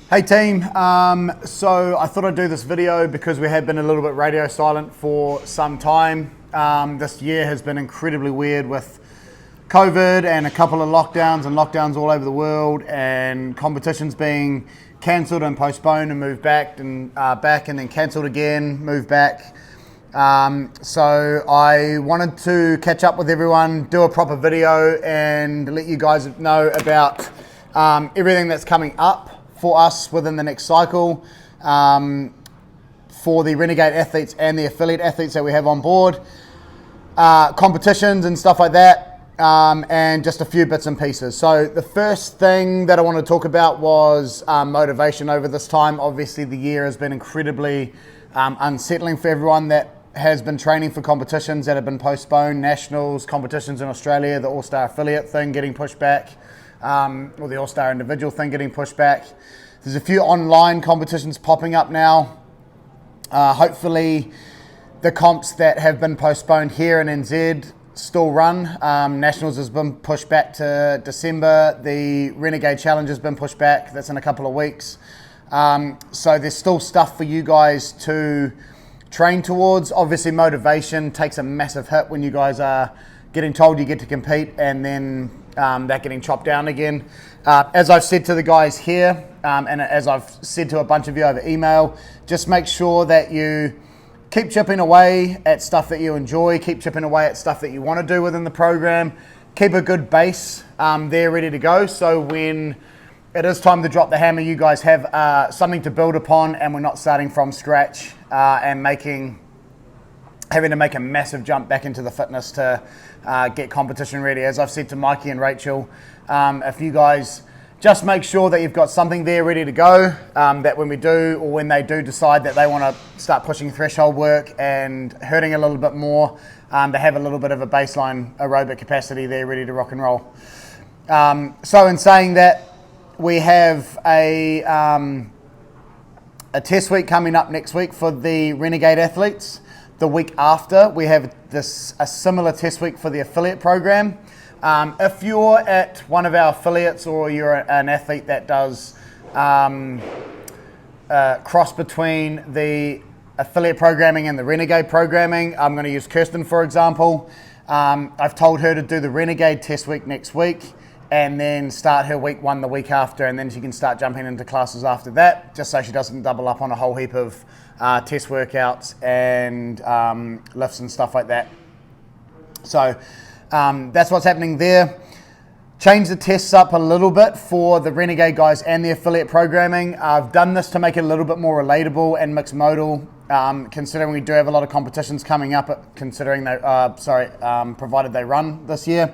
Hey team, so I thought I'd do this video because we have been a little bit radio silent for some time. This year has been incredibly weird with COVID and a couple of lockdowns all over the world, and competitions being cancelled and postponed and moved back and then cancelled again, moved back. So I wanted to catch up with everyone, do a proper video and let you guys know about everything that's coming up for us within the next cycle, for the Renegade athletes and the affiliate athletes that we have on board, competitions and stuff like that, and just a few bits and pieces. So the first thing that I want to talk about was motivation over this time. Obviously the year has been incredibly unsettling for everyone that has been training for competitions that have been postponed, nationals, competitions in Australia, the All-Star affiliate thing getting pushed back, or the All-Star individual thing getting pushed back. There's a few online competitions popping up now. Hopefully the comps that have been postponed here in NZ still run. Nationals has been pushed back to December. The Renegade Challenge has been pushed back. That's in a couple of weeks. So there's still stuff for you guys to train towards. Obviously motivation takes a massive hit when you guys are getting told you get to compete and then that getting chopped down again. As I've said to the guys here, and as I've said to a bunch of you over email, just make sure that you keep chipping away at stuff that you enjoy, keep chipping away at stuff that you want to do within the program, keep a good base there ready to go, so when it is time to drop the hammer, you guys have something to build upon and we're not starting from scratch and having to make a massive jump back into the fitness to get competition ready. As I've said to Mikey and Rachel, if you guys just make sure that you've got something there ready to go, that when we do, or when they do decide that they want to start pushing threshold work and hurting a little bit more, they have a little bit of a baseline aerobic capacity there ready to rock and roll. So in saying that, we have a test week coming up next week for the Renegade athletes. The week after, we have a similar test week for the affiliate program. If you're at one of our affiliates or you're an athlete that does cross between the affiliate programming and the Renegade programming, I'm going to use Kirsten for example. I've told her to do the Renegade test week next week and then start her week one the week after, and then she can start jumping into classes after that, just so she doesn't double up on a whole heap of test workouts and lifts and stuff like that. So that's what's happening there. Change the tests up a little bit for the Renegade guys and the affiliate programming. I've done this to make it a little bit more relatable and mixed modal, considering we do have a lot of competitions coming up, considering they, provided they run this year.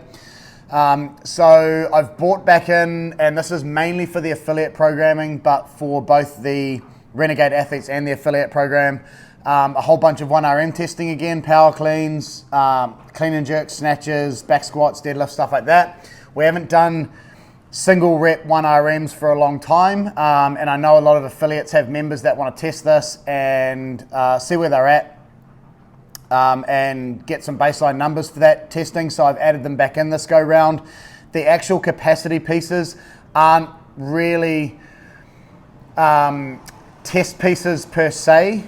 So I've brought back in, and this is mainly for the affiliate programming, but for both the Renegade athletes and the affiliate program, a whole bunch of 1RM testing again, power cleans, clean and jerk, snatches, back squats, deadlifts, stuff like that. We haven't done single rep 1RMs for a long time, and I know a lot of affiliates have members that want to test this and see where they're at, and get some baseline numbers for that testing, so I've added them back in this go round. The actual capacity pieces aren't really test pieces per se.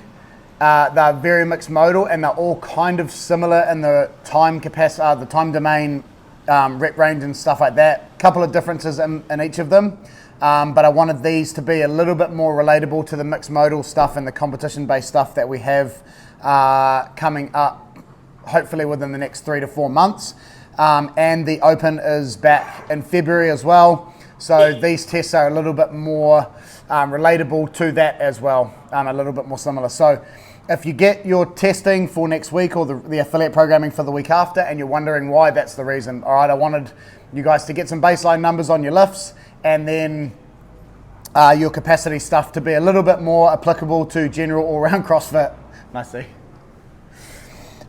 They're very mixed modal and they're all kind of similar in the time capacity, the time domain, rep range and stuff like that. A couple of differences in each of them, but I wanted these to be a little bit more relatable to the mixed modal stuff and the competition based stuff that we have coming up hopefully within the next 3 to 4 months, and the Open is back in February as well, so these tests are a little bit more relatable to that as well, a little bit more similar. So if you get your testing for next week or the affiliate programming for the week after and you're wondering why, that's the reason. All right, I wanted you guys to get some baseline numbers on your lifts and then your capacity stuff to be a little bit more applicable to general all-round CrossFit. Nice see.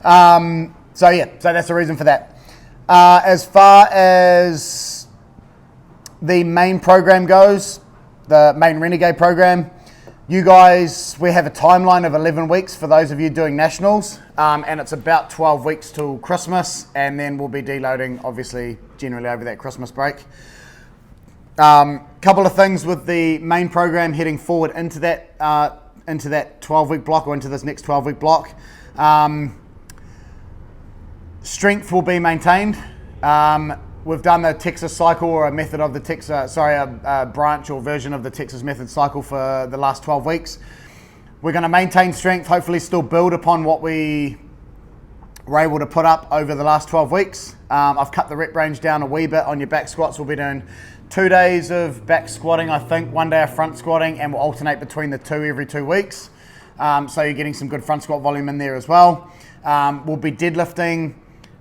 So that's the reason for that. As far as the main program goes, the main Renegade program, you guys, we have a timeline of 11 weeks for those of you doing nationals, and it's about 12 weeks till Christmas, and then we'll be deloading obviously generally over that Christmas break. Couple of things with the main program heading forward into that 12-week block, or into this next 12-week block. Strength will be maintained. We've done the Texas cycle, or a method of the Texas, a branch or version of the Texas method cycle for the last 12 weeks. We're going to maintain strength, hopefully still build upon what we were able to put up over the last 12 weeks. I've cut the rep range down a wee bit on your back squats. We'll be doing 2 days of back squatting, I think, 1 day of front squatting, and we'll alternate between the two every 2 weeks. So you're getting some good front squat volume in there as well. We'll be deadlifting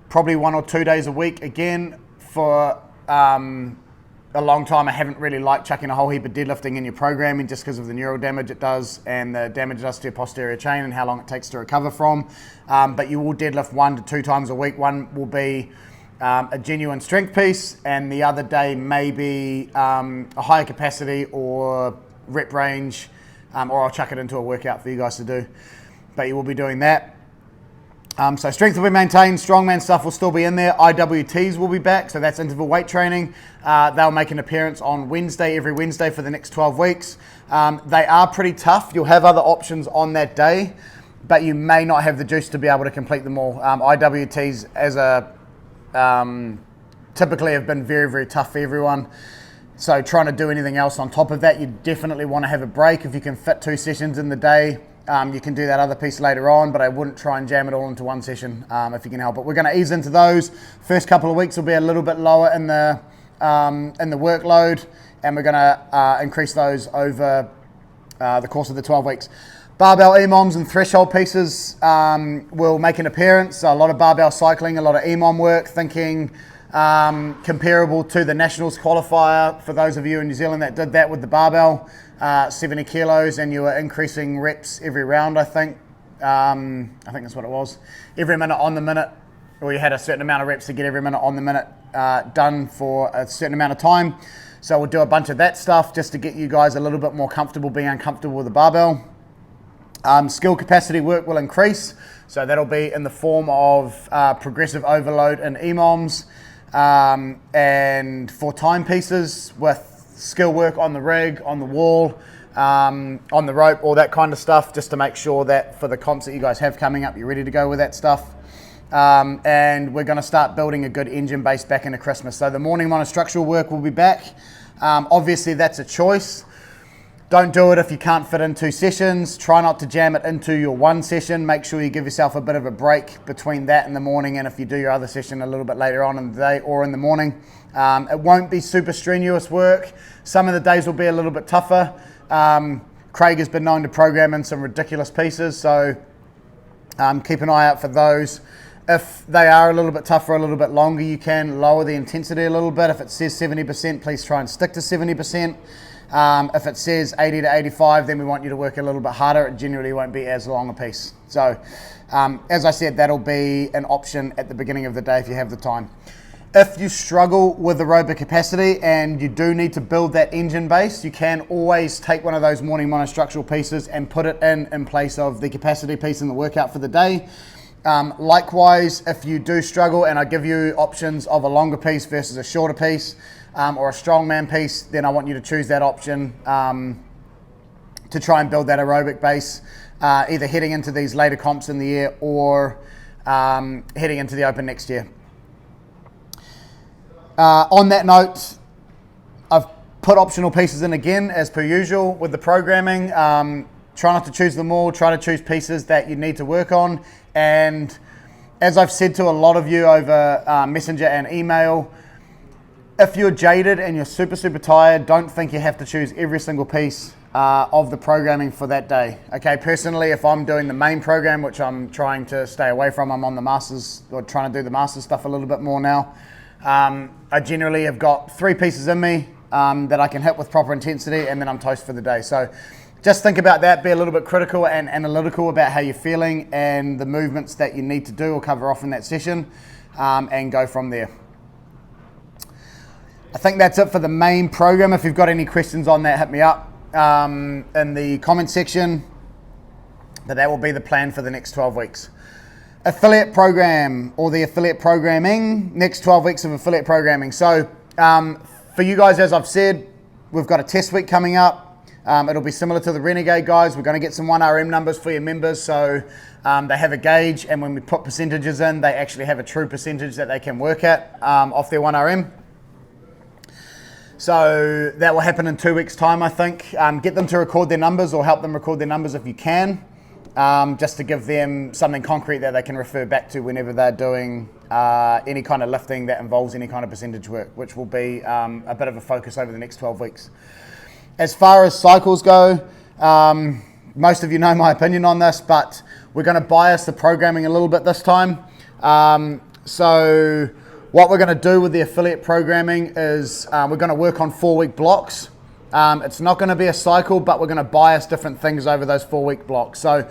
probably 1 or 2 days a week again. For a long time, I haven't really liked chucking a whole heap of deadlifting in your programming, just because of the neural damage it does and the damage it does to your posterior chain and how long it takes to recover from. But you will deadlift 1 to 2 times a week. One will be a genuine strength piece, and the other day maybe a higher capacity or rep range, or I'll chuck it into a workout for you guys to do. But you will be doing that. So strength will be maintained, strongman stuff will still be in there, IWTs will be back, so that's interval weight training. They'll make an appearance on Wednesday, every Wednesday for the next 12 weeks. They are pretty tough. You'll have other options on that day, but you may not have the juice to be able to complete them all. IWTs typically have been very, very tough for everyone. So trying to do anything else on top of that, you definitely want to have a break. If you can fit 2 sessions in the day, you can do that other piece later on, but I wouldn't try and jam it all into one session if you can help it. We're going to ease into those. First couple of weeks will be a little bit lower in the workload, and we're going to increase those over the course of the 12 weeks. Barbell EMOMs and threshold pieces will make an appearance. So a lot of barbell cycling, a lot of EMOM work, thinking comparable to the Nationals qualifier for those of you in New Zealand that did that with the barbell. 70 kilos, and you were increasing reps every round, I think. I think that's what it was. Every minute on the minute, or you had a certain amount of reps to get every minute on the minute done for a certain amount of time. So we'll do a bunch of that stuff just to get you guys a little bit more comfortable being uncomfortable with the barbell. Skill capacity work will increase. So that'll be in the form of progressive overload and EMOMs, and for timepieces with skill work on the rig, on the wall, on the rope, all that kind of stuff, just to make sure that for the comps that you guys have coming up, you're ready to go with that stuff. And we're going to start building a good engine base back into Christmas. So the morning monostructural work will be back. Obviously, that's a choice. Don't do it if you can't fit in 2 sessions. Try not to jam it into your 1 session. Make sure you give yourself a bit of a break between that and the morning, and if you do your other session a little bit later on in the day or in the morning. It won't be super strenuous work. Some of the days will be a little bit tougher. Craig has been known to program in some ridiculous pieces, so keep an eye out for those. If they are a little bit tougher, a little bit longer, you can lower the intensity a little bit. If it says 70%, please try and stick to 70%. If it says 80 to 85, then we want you to work a little bit harder. It generally won't be as long a piece. So, as I said, that'll be an option at the beginning of the day if you have the time. If you struggle with aerobic capacity and you do need to build that engine base, you can always take one of those morning monostructural pieces and put it in place of the capacity piece in the workout for the day. Likewise, if you do struggle and I give you options of a longer piece versus a shorter piece, or a strongman piece, then I want you to choose that option to try and build that aerobic base, either heading into these later comps in the year or heading into the Open next year. On that note, I've put optional pieces in again, as per usual with the programming. Try not to choose them all. Try to choose pieces that you need to work on. And as I've said to a lot of you over Messenger and email, if you're jaded and you're super, super tired, don't think you have to choose every single piece of the programming for that day. Okay, personally, if I'm doing the main program, which I'm trying to stay away from, I'm on the Masters, or trying to do the Masters stuff a little bit more now. I generally have got 3 pieces in me that I can hit with proper intensity, and then I'm toast for the day. So just think about that, be a little bit critical and analytical about how you're feeling and the movements that you need to do or cover off in that session, and go from there. I think that's it for the main program. If you've got any questions on that, hit me up in the comment section. But that will be the plan for the next 12 weeks. Affiliate program, or the affiliate programming, next 12 weeks of affiliate programming. So For you guys, as I've said, we've got a test week coming up. It'll be similar to the Renegade guys. We're going to get some 1RM numbers for your members, so they have a gauge, and when we put percentages in, they actually have a true percentage that they can work at off their 1RM. So that will happen in 2 weeks' time, I think. Get them to record their numbers, or help them record their numbers if you can, just to give them something concrete that they can refer back to whenever they're doing any kind of lifting that involves any kind of percentage work, which will be a bit of a focus over the next 12 weeks. As far as cycles go, most of you know my opinion on this, but we're going to bias the programming a little bit this time. So what we're going to do with the affiliate programming is we're going to work on 4-week blocks. It's not going to be a cycle, but we're going to bias different things over those 4-week blocks. So,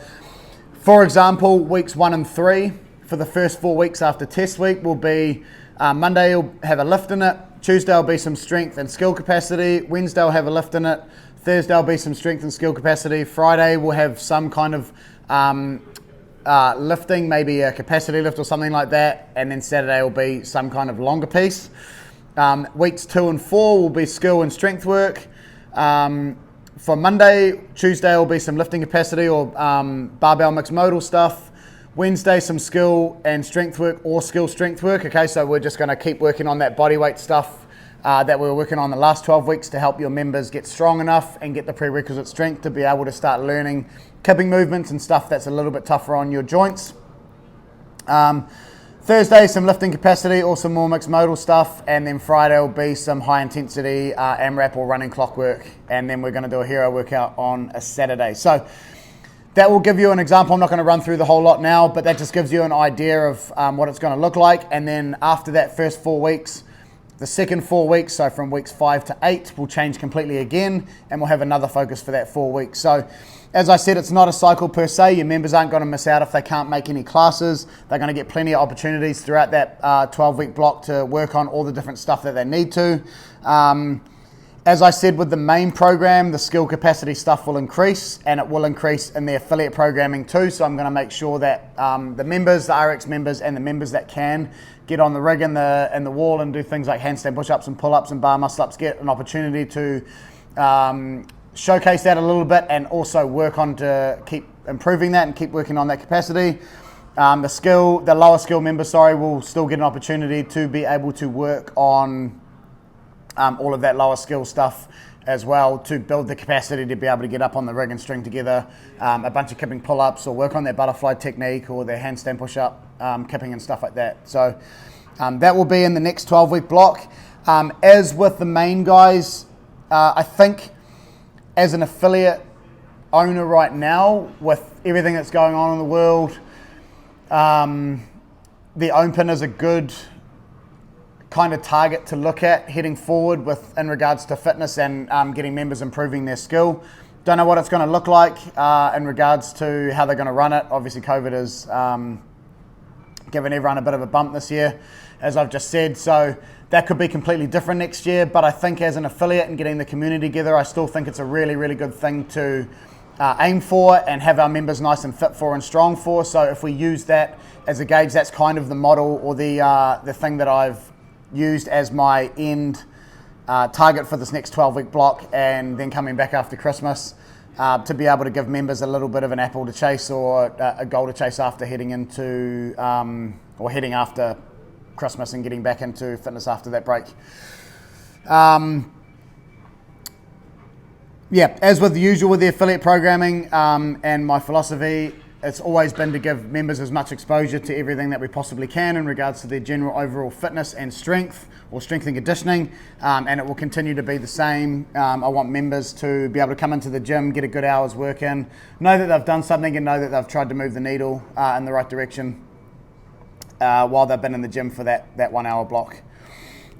for example, weeks 1 and 3 for the first 4 weeks after test week will be Monday will have a lift in it, Tuesday will be some strength and skill capacity, Wednesday will have a lift in it, Thursday will be some strength and skill capacity, Friday we'll have some kind of lifting, maybe a capacity lift or something like that, and then Saturday will be some kind of longer piece. Weeks 2 and 4 will be skill and strength work. For Monday, Tuesday will be some lifting capacity or barbell mixed modal stuff. Wednesday, some skill and strength work or skill strength work. Okay, so we're just going to keep working on that body weight stuff that we were working on the last 12 weeks to help your members get strong enough and get the prerequisite strength to be able to start learning kipping movements and stuff that's a little bit tougher on your joints. Thursday, some lifting capacity or some more mixed modal stuff, and then Friday will be some high intensity AMRAP or running clock work, and then we're going to do a hero workout on a Saturday. So that will give you an example. I'm not going to run through the whole lot now, but that just gives you an idea of what it's going to look like. And then after that first 4 weeks, the second 4 weeks, so from weeks 5 to 8, will change completely again, and we'll have another focus for that 4 weeks. So as I said, it's not a cycle per se. Your members aren't going to miss out if they can't make any classes. They're going to get plenty of opportunities throughout that 12-week block to work on all the different stuff that they need to. As I said, with the main program, the skill capacity stuff will increase, and it will increase in the affiliate programming too. So I'm going to make sure that the members, the RX members, and the members that can get on the rig and the wall and do things like handstand push-ups and pull-ups and bar muscle-ups get an opportunity to showcase that a little bit, and also work on to keep improving that and keep working on that capacity. The lower skill members, will still get an opportunity to be able to work on all of that lower skill stuff as well, to build the capacity to be able to get up on the rig and string together a bunch of kipping pull-ups or work on their butterfly technique or their handstand push-up kipping and stuff like that. So that will be in the next 12-week block. As with the main guys, I think as an affiliate owner right now, with everything that's going on in the world, the Open is a good kind of target to look at heading forward with in regards to fitness and getting members improving their skill. Don't know what it's going to look like in regards to how they're going to run it. Obviously COVID has given everyone a bit of a bump this year, as I've just said, so that could be completely different next year. But I think as an affiliate and getting the community together, I still think it's a really, really good thing to aim for and have our members nice and fit for and strong for. So if we use that as a gauge, that's kind of the model or the thing that I've used as my end target for this next 12-week block, and then coming back after Christmas to be able to give members a little bit of an apple to chase or a goal to chase after heading into or heading after Christmas and getting back into fitness after that break. As with the usual with the affiliate programming and my philosophy, it's always been to give members as much exposure to everything that we possibly can in regards to their general overall fitness and strength or strength and conditioning, and it will continue to be the same. I want members to be able to come into the gym, get a good hour's work in, know that they've done something and know that they've tried to move the needle in the right direction while they've been in the gym for that 1 hour block.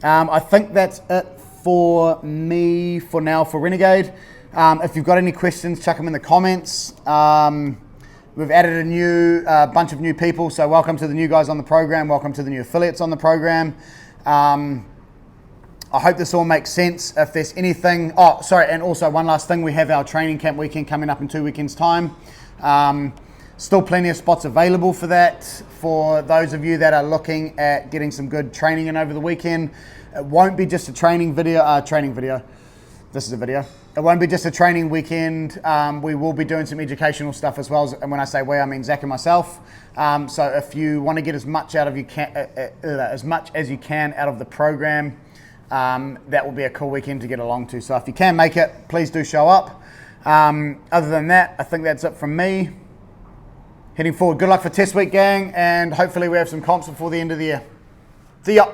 I think that's it for me for now for Renegade. If you've got any questions, chuck them in the comments. We've added a bunch of new people, so welcome to the new guys on the program, welcome to the new affiliates on the program. I hope this all makes sense. If there's anything, and also one last thing, we have our training camp weekend coming up in 2 weekends' time. Still plenty of spots available for that, for those of you that are looking at getting some good training in over the weekend. It won't be just a training video. This is a video. It won't be just a training weekend. We will be doing some educational stuff as well. And when I say we, I mean Zach and myself. So if you want to get as much out of as much as you can out of the program, that will be a cool weekend to get along to. So if you can make it, please do show up. Other than that, I think that's it from me. Heading forward, good luck for test week, gang, and hopefully we have some comps before the end of the year. See ya.